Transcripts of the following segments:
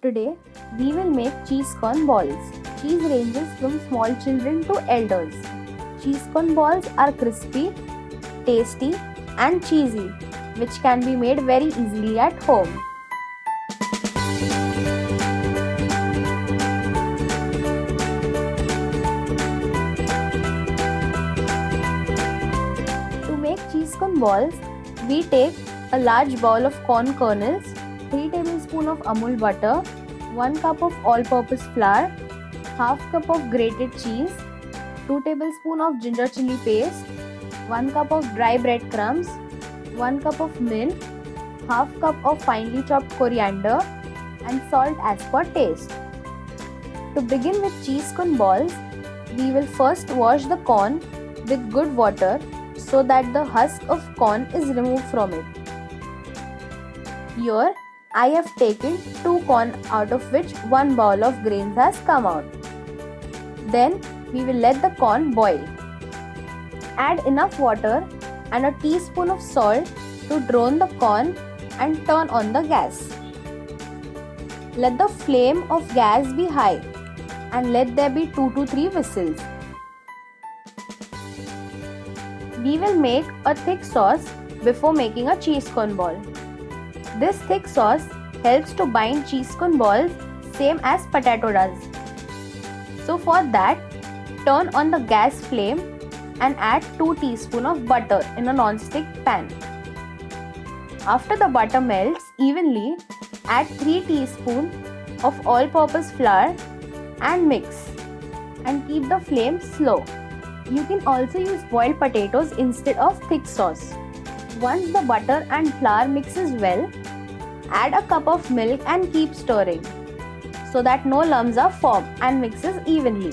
Today, we will make cheese corn balls. Cheese ranges from small children to elders. Cheese corn balls are crispy, tasty, and cheesy, which can be made very easily at home. To make cheese corn balls, we take a large bowl of corn kernels, 3 tablespoons of Amul butter, 1 cup of all-purpose flour, half cup of grated cheese, 2 tablespoons of ginger chili paste, 1 cup of dry breadcrumbs, 1 cup of milk, half cup of finely chopped coriander, and salt as per taste. To begin with cheese corn balls, we will first wash the corn with good water so that the husk of corn is removed from it. Here, I have taken 2 corn out of which 1 bowl of grains has come out. Then, we will let the corn boil. Add enough water and a teaspoon of salt to drown the corn and turn on the gas. Let the flame of gas be high and let there be 2 to 3 whistles. We will make a thick sauce before making a cheese corn ball. This thick sauce helps to bind cheese corn balls same as potato does. So for that, turn on the gas flame and add 2 teaspoons of butter in a non-stick pan. After the butter melts evenly, add 3 teaspoons of all-purpose flour and mix and keep the flame slow. You can also use boiled potatoes instead of thick sauce. Once the butter and flour mixes well, add a cup of milk and keep stirring so that no lumps are formed and mixes evenly.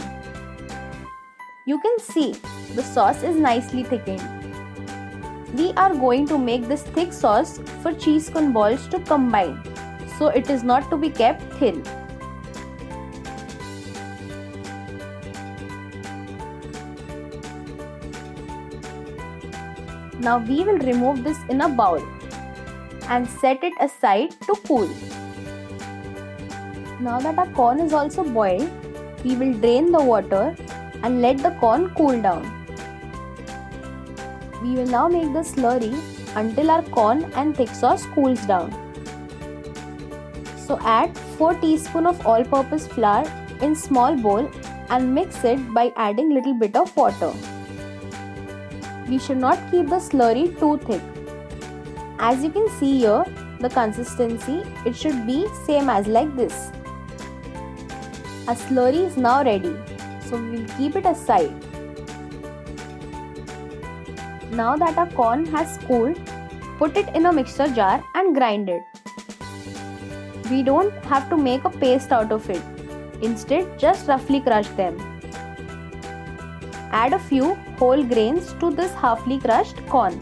You can see the sauce is nicely thickened. We are going to make this thick sauce for cheese corn balls to combine, so it is not to be kept thin. Now we will remove this in a bowl and set it aside to cool. Now that our corn is also boiled, we will drain the water and let the corn cool down. We will now make the slurry until our corn and thick sauce cools down. So add 4 teaspoons of all-purpose flour in small bowl and mix it by adding little bit of water. We should not keep the slurry too thick. As you can see here, the consistency, it should be same as like this. Our slurry is now ready, so we will keep it aside. Now that our corn has cooled, put it in a mixer jar and grind it. We don't have to make a paste out of it. Instead, just roughly crush them. Add a few whole grains to this halfly crushed corn.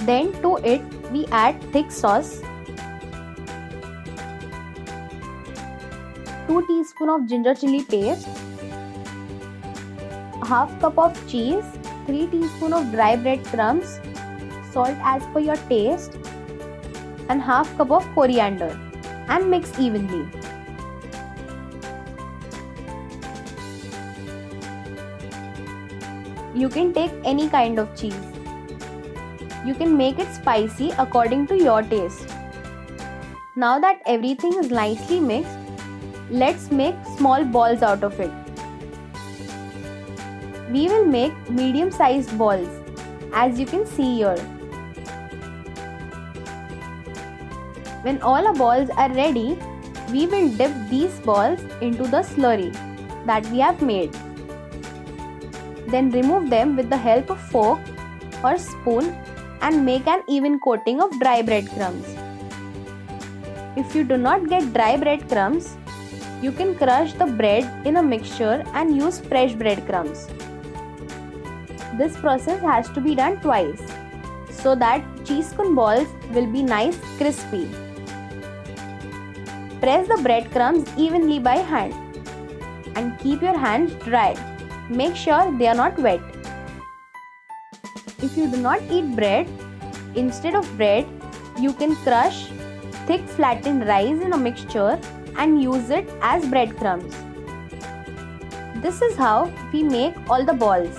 Then to it we add thick sauce, 2 teaspoons of ginger chili paste, half cup of cheese, 3 teaspoons of dry breadcrumbs, salt as per your taste, and half cup of coriander, and mix evenly. You can take any kind of cheese. You can make it spicy according to your taste. Now that everything is nicely mixed, let's make small balls out of it. We will make medium-sized balls, as you can see here. When all our balls are ready, we will dip these balls into the slurry that we have made. Then remove them with the help of fork or spoon and make an even coating of dry breadcrumbs. If you do not get dry breadcrumbs, you can crush the bread in a mixture and use fresh breadcrumbs. This process has to be done twice so that cheese corn balls will be nice crispy. Press the breadcrumbs evenly by hand and keep your hands dry. Make sure they are not wet. If you do not eat bread, instead of bread, you can crush thick flattened rice in a mixture and use it as breadcrumbs. This is how we make all the balls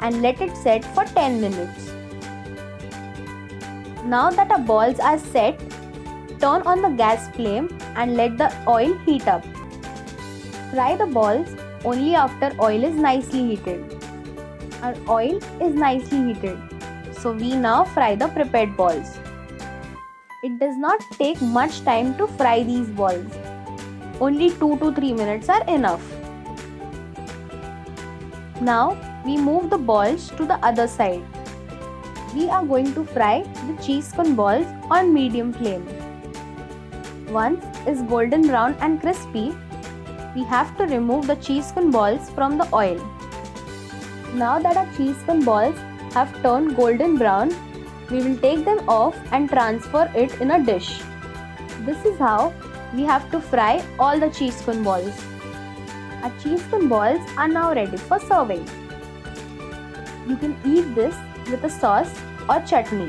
and let it set for 10 minutes. Now that our balls are set, turn on the gas flame and let the oil heat up. Fry the balls only after oil is nicely heated. Our oil is nicely heated, so we now fry the prepared balls. It does not take much time to fry these balls. Only 2 to 3 minutes are enough. Now we move the balls to the other side. We are going to fry the cheese cone balls on medium flame. Once is golden brown and crispy, we have to remove the cheese cone balls from the oil. Now that our cheese cone balls have turned golden brown, we will take them off and transfer it in a dish. This is how we have to fry all the cheese cone balls. Our cheese cone balls are now ready for serving. You can eat this with a sauce or chutney.